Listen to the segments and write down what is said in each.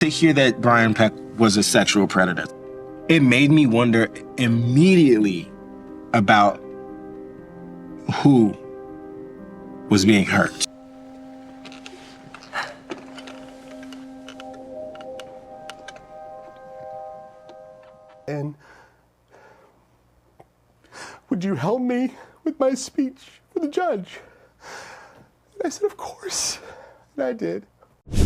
To hear that Brian Peck was a sexual predator, it made me wonder immediately about who was being hurt. And would you help me with my speech for the judge? And I said, of course. And I did.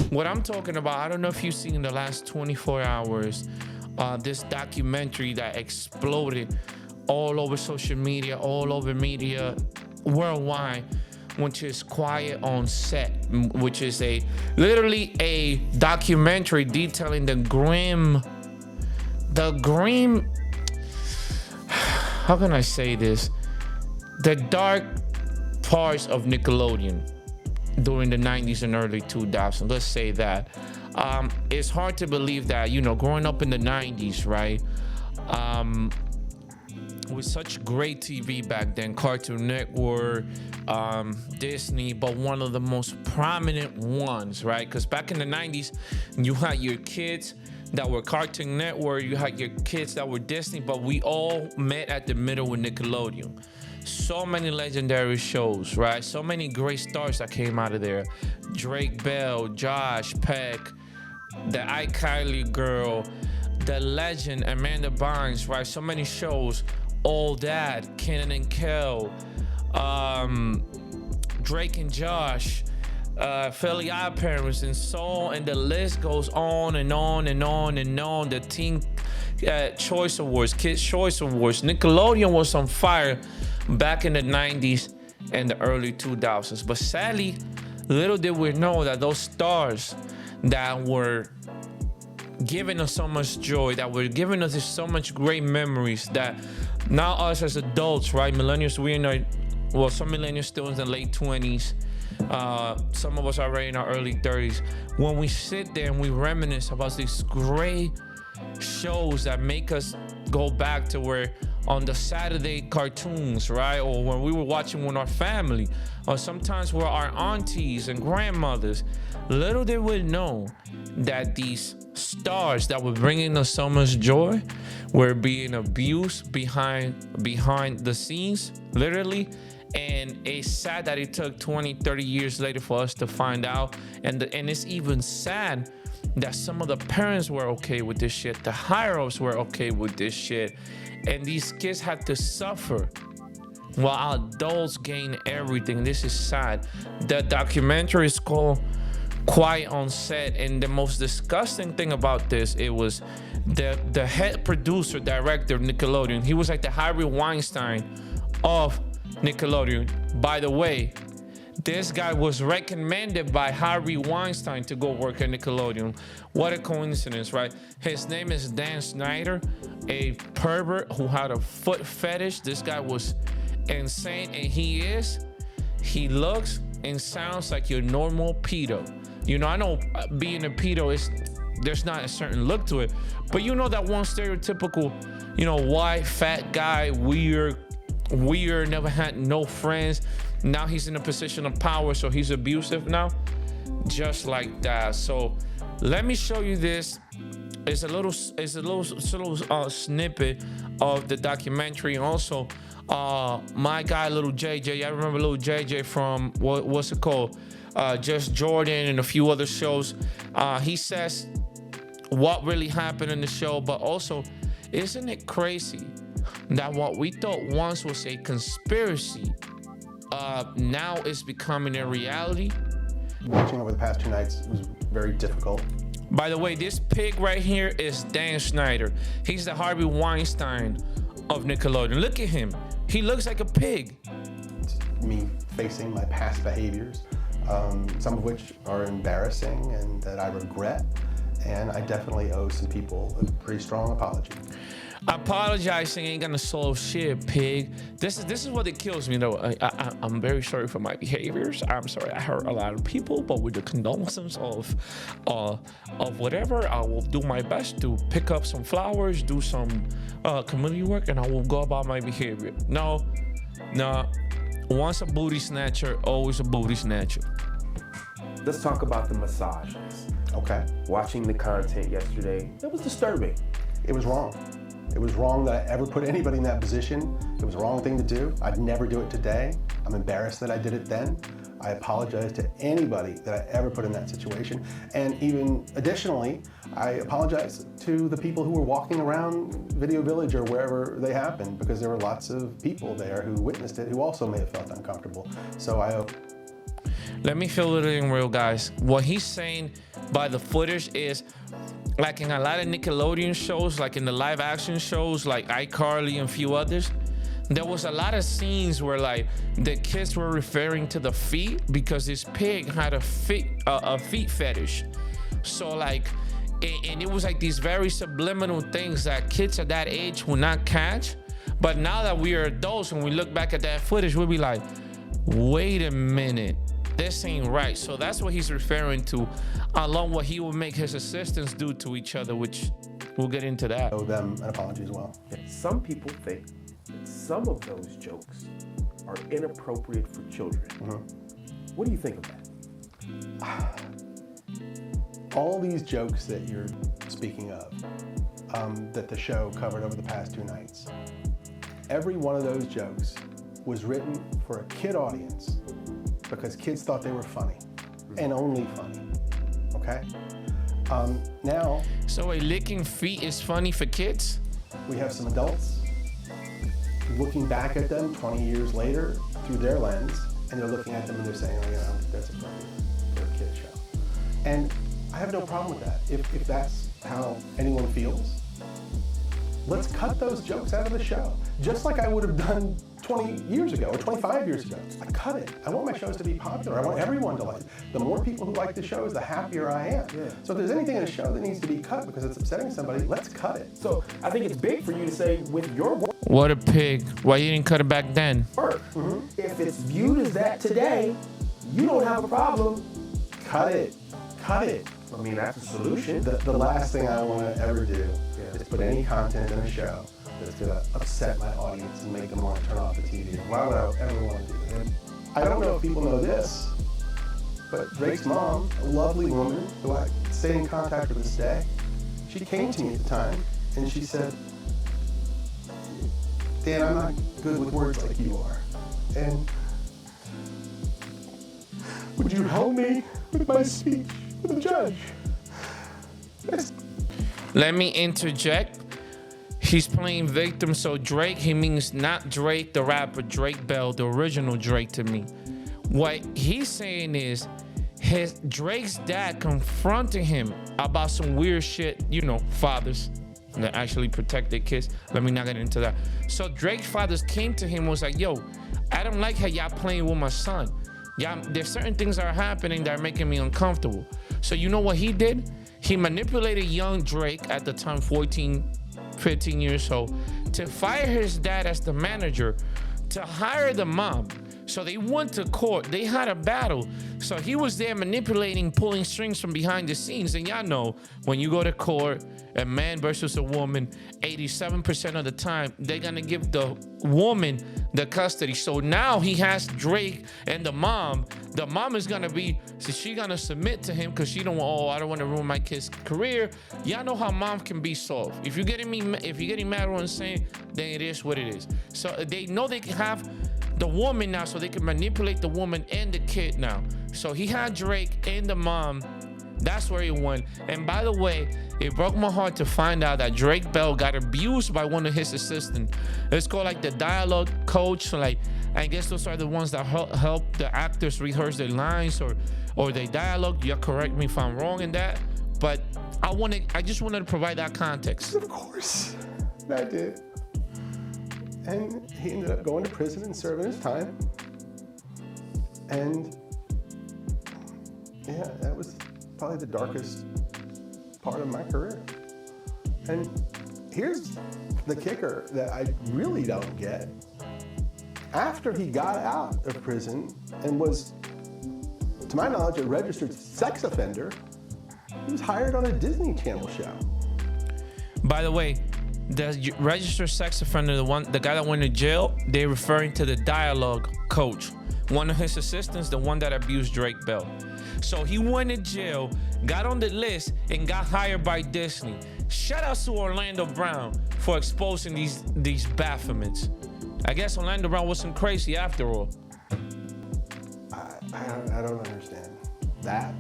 What I'm talking about, I don't know if you've seen in the last 24 hours, this documentary that exploded all over social media, all over media worldwide, which is Quiet on Set, which is literally a documentary detailing the grim, how can I say this? The dark parts of Nickelodeon during the 90s and early 2000s, let's say that. It's hard to believe that, you know, growing up in the 90s, right? With such great TV back then, Cartoon Network, Disney, but one of the most prominent ones, right? Because back in the 90s, you had your kids that were Cartoon Network, you had your kids that were Disney, but we all met at the middle with Nickelodeon. So many legendary shows, right? So many great stars that came out of there. Drake Bell, Josh Peck, the iCarly girl, the legend Amanda Bynes, right? So many shows. All That, Kenan and Kel, Drake and Josh, Fairly Odd Parents, and the list goes on and on and on and on. The Teen Choice Awards, Kids Choice Awards. Nickelodeon was on fire back in the 90s and the early 2000s. But sadly, little did we know that those stars that were giving us so much joy, that were giving us so much great memories, that now us as adults, right, millennials, we in our, well, some millennials still in the late 20s, some of us already in our early 30s. When we sit there and we reminisce about these great shows that make us go back to where on the Saturday cartoons, right? Or when we were watching with our family, or sometimes with our aunties and grandmothers. Little did we know that these stars that were bringing us so much joy were being abused behind the scenes, literally. And it's sad that it took 20, 30 years later for us to find out. And it's even sad that some of the parents were okay with this shit. The higher-ups were okay with this shit. And these kids had to suffer while adults gain everything. This is sad. The documentary is called Quiet on Set, and the most disgusting thing about this, it was the head producer, director of Nickelodeon. He was like the Harvey Weinstein of Nickelodeon. By the way, this guy was recommended by Harvey Weinstein to go work at Nickelodeon. What a coincidence, right? His name is Dan Schneider, a pervert who had a foot fetish. This guy was insane, and he looks and sounds like your normal pedo. You know, I know being a pedo there's not a certain look to it, but you know that one stereotypical, you know, white, fat guy, weird, never had no friends. Now he's in a position of power, so he's abusive now, just like that. So let me show you this. It's a little snippet of the documentary. And also, my guy, Little JJ. I remember Little JJ from what's it called? Just Jordan and a few other shows. He says what really happened in the show, but also, isn't it crazy that what we thought once was a conspiracy now is becoming a reality? Watching over the past 2 nights was very difficult. By the way, this pig right here is Dan Schneider. He's the Harvey Weinstein of Nickelodeon. Look at him. He looks like a pig. Me facing my past behaviors, some of which are embarrassing and that I regret. And I definitely owe some people a pretty strong apology. Apologizing ain't gonna solve shit, pig. This is what it kills me though. I'm very sorry for my behaviors. I'm sorry I hurt a lot of people, but with the condolences of whatever, I will do my best to pick up some flowers, do some community work, and I will go about my behavior. No, once a booty snatcher, always a booty snatcher. Let's talk about the massages. Okay. Watching the content yesterday, it was disturbing. It was wrong. It was wrong that I ever put anybody in that position. It was the wrong thing to do. I'd never do it today. I'm embarrassed that I did it then. I apologize to anybody that I ever put in that situation. And even additionally, I apologize to the people who were walking around Video Village or wherever they happened, because there were lots of people there who witnessed it who also may have felt uncomfortable. So I hope. Let me fill it in real, guys. What he's saying by the footage is, like in a lot of Nickelodeon shows, like in the live action shows, like iCarly and a few others, there was a lot of scenes where like the kids were referring to the feet because this pig had a feet fetish. So like, and it was like these very subliminal things that kids at that age would not catch. But now that we are adults and we look back at that footage, we'll be like, wait a minute, this ain't right. So that's what he's referring to, along what he will make his assistants do to each other, which we'll get into that. I owe them an apology as well. Some people think that some of those jokes are inappropriate for children. What do you think of that? All these jokes that you're speaking of, that the show covered over the past 2 nights, every one of those jokes was written for a kid audience because kids thought they were funny and only funny, okay? Now, so a licking feet is funny for kids? we have some adults looking back at them 20 years later through their lens, and they're looking at them and they're saying, oh, you know, that's a funny for a kid show. And I have no problem with that. If that's how anyone feels, let's cut those jokes out of the show. Just like I would have done 20 years ago or 25 years ago. I cut it. I want my shows to be popular. I want everyone to like it. The more people who like the shows, the happier I am. Yeah. So if there's anything in a show that needs to be cut because it's upsetting somebody, let's cut it. So I think it's big for you to say with your What a pig. Why you didn't cut it back then? work, if it's viewed as that today, you don't have a problem. Cut it. Cut it. I mean, that's a solution. The last thing I want to ever do is put any content in a show that's going to upset my audience and make them want to turn off the TV. Why would I ever want to do that? I don't know if people know this, but Drake's mom, a lovely woman who I stay in contact with this day, she came to me at the time and she said, Dan, I'm not good with words like you are. And would you help me with my speech with the judge? Let me interject. He's playing victim, so Drake, he means not Drake the rapper, Drake Bell, the original Drake to me. What he's saying is Drake's dad confronted him about some weird shit, you know, fathers that actually protect their kids. Let me not get into that. So Drake's fathers came to him and was like, yo, I don't like how y'all playing with my son. Yeah, there's certain things that are happening that are making me uncomfortable. So you know what he did? He manipulated young Drake, at the time 14, 15 years old, to fire his dad as the manager, to hire the mom. So they went to court. They had a battle. So he was there manipulating, pulling strings from behind the scenes. And y'all know, when you go to court, a man versus a woman, 87% of the time, they're going to give the woman the custody. So now he has Drake and the mom. The mom is going to be, so she going to submit to him because she don't, oh, I don't want to ruin my kid's career. Y'all know how mom can be soft. If you're getting mad at what I'm saying, then it is what it is. So they know they can have the woman now, so they can manipulate the woman and the kid now. So he had Drake and the mom. That's where he won. And by the way, it broke my heart to find out that Drake Bell got abused by one of his assistants. It's called like the dialogue coach. Like, I guess those are the ones that help the actors rehearse their lines or their dialogue. You correct me if I'm wrong in that. But I just wanted to provide that context. Of course, I did. And he ended up going to prison and serving his time. And yeah, that was probably the darkest part of my career. And here's the kicker that I really don't get. After he got out of prison and was, to my knowledge, a registered sex offender, he was hired on a Disney Channel show. By the way, the registered sex offender, the guy that went to jail, they're referring to the dialogue coach, one of his assistants, the one that abused Drake Bell. So he went to jail, got on the list, and got hired by Disney. Shout out to Orlando Brown for exposing these Baphomets. I guess Orlando Brown wasn't crazy after all. I don't understand that.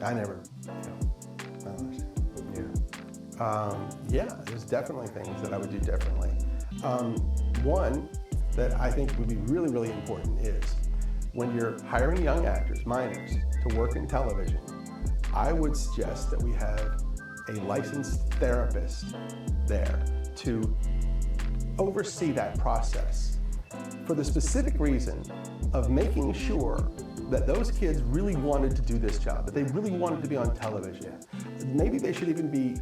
I never, I don't understand. Yeah, there's definitely things that I would do differently. One that I think would be really, really important is when you're hiring young actors, minors, to work in television, I would suggest that we have a licensed therapist there to oversee that process for the specific reason of making sure that those kids really wanted to do this job, that they really wanted to be on television. Maybe they should even be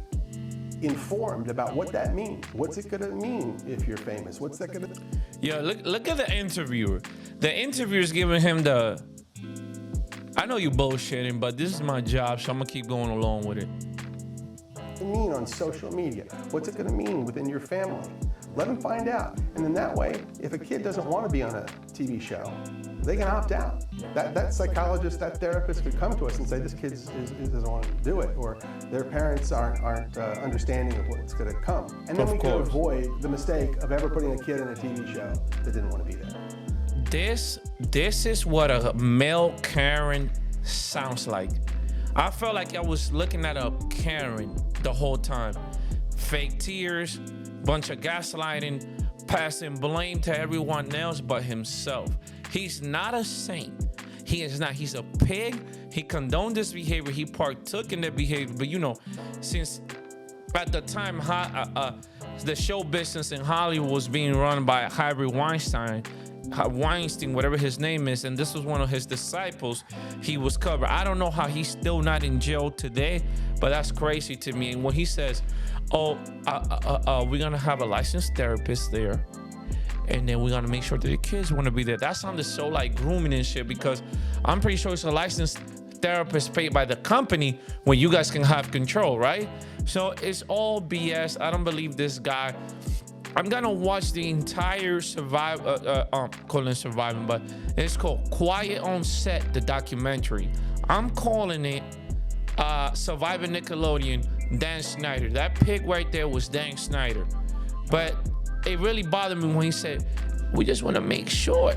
informed about what that means. What's it gonna mean if you're famous? What's that gonna? Yeah, look at the interviewer. The interviewer's giving him the, I know you bullshitting, but this is my job, so I'm gonna keep going along with it. What's it mean on social media? What's it gonna mean within your family? Let them find out. And then that way, if a kid doesn't want to be on a TV show, they can opt out. That psychologist, that therapist could come to us and say, this kid doesn't want to do it, or their parents aren't understanding of what's going to come. And then we can avoid the mistake of ever putting a kid in a TV show that didn't want to be there. This is what a male Karen sounds like. I felt like I was looking at a Karen the whole time. Fake tears, bunch of gaslighting, passing blame to everyone else but himself. He's not a saint. He is not. He's a pig. He condoned this behavior. He partook in that behavior. But you know, since at the time the show business in Hollywood was being run by Harvey Weinstein, whatever his name is, and this was one of his disciples, he was covered. I don't know how he's still not in jail today, but that's crazy to me. And when he says, we're gonna have a licensed therapist there, and then we're gonna make sure that the kids want to be there, that sounded so like grooming and shit, because I'm pretty sure it's a licensed therapist paid by the company when you guys can have control, right? So it's all BS. I don't believe this guy. I'm gonna watch the entire Surviving, but it's called Quiet on Set, the documentary. I'm calling it Surviving Nickelodeon, Dan Schneider. That pig right there was Dan Schneider. But it really bothered me when he said, we just wanna make sure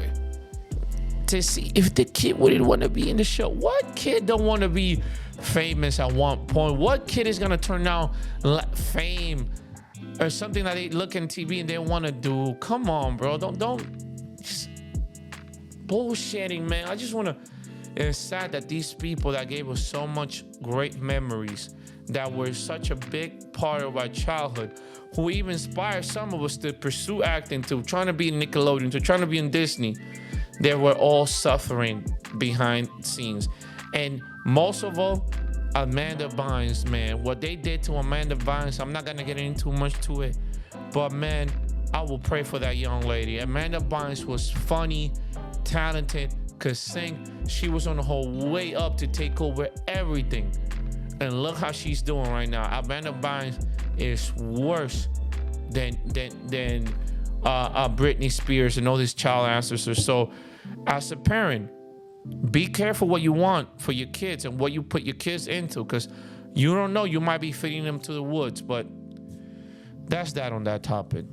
to see if the kid wouldn't wanna be in the show. What kid don't wanna be famous at one point? What kid is gonna turn down fame or something that they look on TV and they want to do? Come on, bro. Don't just bullshitting, man. I just want to, it's sad that these people that gave us so much great memories, that were such a big part of our childhood, who even inspired some of us to pursue acting, to trying to be in Nickelodeon, to trying to be in Disney, they were all suffering behind scenes. And most of all, Amanda Bynes, man, what they did to Amanda Bynes, I'm not gonna get into much to it, but man, I will pray for that young lady. Amanda Bynes was funny, talented, could sing. She was on the whole way up to take over everything, and look how she's doing right now. Amanda Bynes is worse than Britney Spears and all these child ancestors. So, as a parent, be careful what you want for your kids and what you put your kids into, because you don't know, you might be feeding them to the woods. But that's that on that topic.